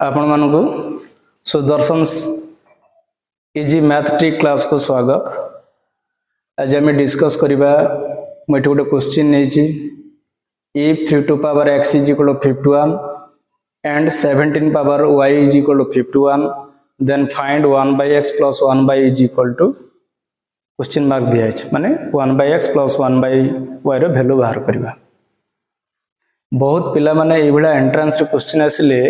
आपण मानक Sudarshan easy math trick class को स्वागत। आज आम डिस्कस करवा मुझे गोटे क्वेश्चन नहीं if 3 to power x is equal to 51 and 17 power y is equal to 51 then find 1 by x plus 1 by is equal to question mark दिया है माने 1 by x plus 1 by y रो value बाहर करवा। बहुत पिला माने ए भला एंट्रेंस रे क्वेश्चन आसिले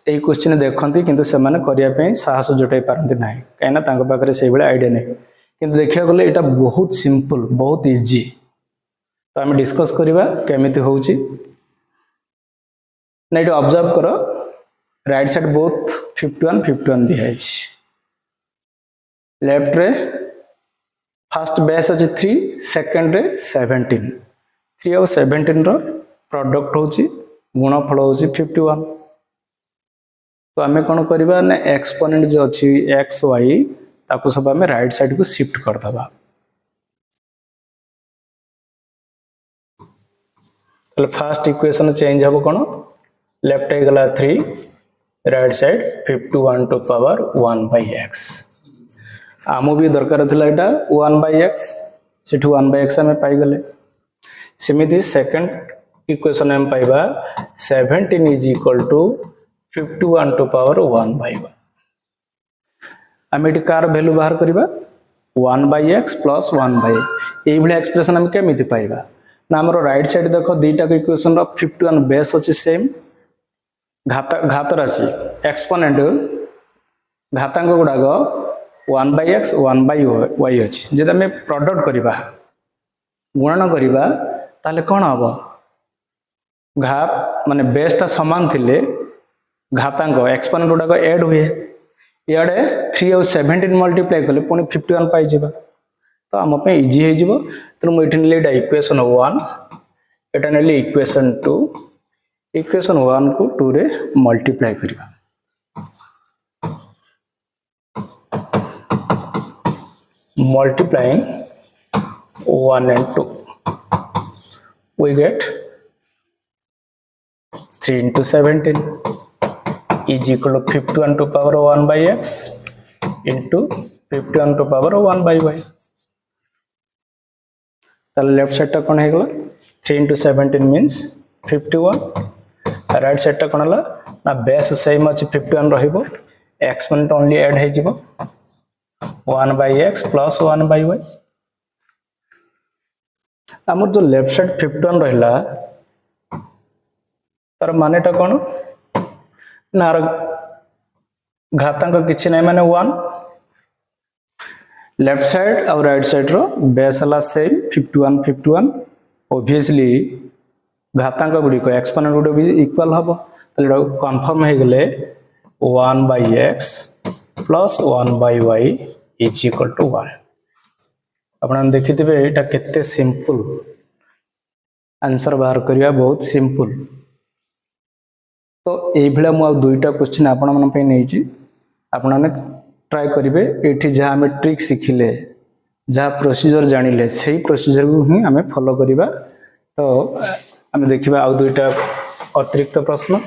ए क्वेश्चन देखंती किंतु से माने करिया पे साहस जुटाई पारंती नाही काइना तांको पाखरे से भला आईडिया नै किंतु देखिया गले एटा बहुत सिंपल बहुत इजी। तो हम डिस्कस करबा केमिति होउची नै तो ऑब्जर्व करो राइट साइड बोथ 51 51 दिया है लेफ्ट रे फर्स्ट बेस अछि 3 सेकंड रे 17 3 और 17 रो प्रोडक्ट होची गुणफल होची 51। तो आमे कोन करबा ने एक्सपोनेंट जो अछि x y ताको सब आमे राइट साइड को शिफ्ट कर दबा। तो फर्स्ट इक्वेशन चेंज हबो कोन लेफ्ट हे गला 3 right side 51 to power 1 by x आमो भी दरकार थिला एटा 1 by x Sethu 1 by x आमे पाई गले। सिमिति सेकंड इक्वेशन हम पाइबा 17 is equal to 51 to power 1 by 1 आमे कार वैल्यू बाहर करिबा 1 by x plus 1 by ए भले एक्सप्रेशन हम केमिति पाइबा ना हमरो राइट साइड देखो दुईटा के इक्वेशन रो 51 बेस अछि सेम घात राशि एक्सपोनेंट घातांक गुडाक 1 by x 1 by y अछि जेदा में प्रोडक्ट करिबा गुणन करिबा ताले कोन हबो घात माने बेसटा समान थिले घातांक एक्सपोनेंट गुडाक ऐड हुए याडे 3 और 17 मल्टीप्लाई करले पुनी 51 पाई जिबा। तो हम पे इजी हे जिवो तो म इठन लेडा इक्वेशन 1 एटा नेले इक्वेशन 2 इक्वेशन 1 को 2 रे मल्टीप्लाई करिबा multiplying 1 and 2 we get 3 into 17 is equal to 51 to power 1 by x into 51 to power 1 by y। ताले लेफ्ट साइड टा कोन हे गला 3 into 17 means 51 राइट साइड टा कोन हला ना बेस सेम अछि 51 रहिबो एक्सपोनेंट ओनली ऐड हे जिवो 1 by x plus 1 by y। हमर जो लेफ्ट साइड 51 रहिला तार मानेटा कोन ना घातांक किछि नै माने 1 लेफ्ट साइड और राइट साइड रो बेस हला सेम 51 51 ऑब्वियसली घातांक गुडी को एक्सपोनेंट गुडी भी इक्वल हबो तले कंफर्म हे गेले 1 by x plus 1 by y is equal to 1। आपण देखिथिबे एटा केते सिंपल आंसर बाहर करिया बहुत सिंपल। तो ए भला मु दुईटा क्वेश्चन आपण मन पे नै छी आपण ने ट्राई करिवे एठी जहा हम ट्रिक सिखिले जहा प्रोसीजर जानिले सेही प्रोसीजर को ही हमें फॉलो करिवा। तो हम देखिबा आ दुईटा अतिरिक्त प्रश्न।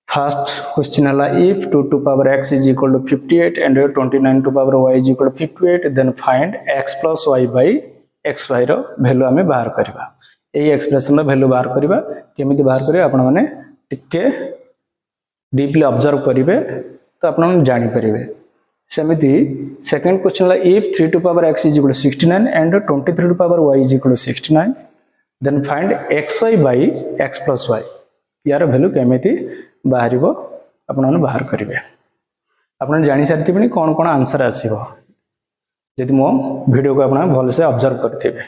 फर्स्ट क्वेश्चन हला if 2 to power x is equal to 58 and 29 to power y is equal to 58 then find x plus y by xy रो वैल्यू हमें बाहर करबा। एई एक्सप्रेशन रो वैल्यू बाहर करबा केमिति बाहर करिवे आपण माने टिके डीपली ऑब्जर्व करिवे तो आपण माने जानि परिवे। सेमिति सेकंड क्वेश्चन हला if 3 to power x is equal to 69 and 23 to power y is equal to 69 then find xy by x plus y यार वैल्यू केमिति बाहरिबो आपण बाहर करिवे। आपण जानि सारथिबनी कोन कोन आंसर आसीबो जदि मो वीडियो को आपण भल से ऑब्जर्व करथिबे।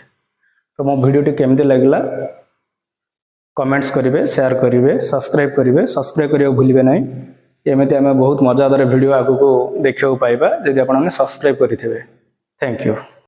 तो मो वीडियो टी केमते लागला कमेंट्स करिवे शेयर करिवे सब्सक्राइब करिवे सब्सक्राइब करियो भूलिबे नै एमिते हमें बहुत मजादार वीडियो आगु को देखियो पाइबा जदि आपण सब्सक्राइब करिथिबे। Thank you.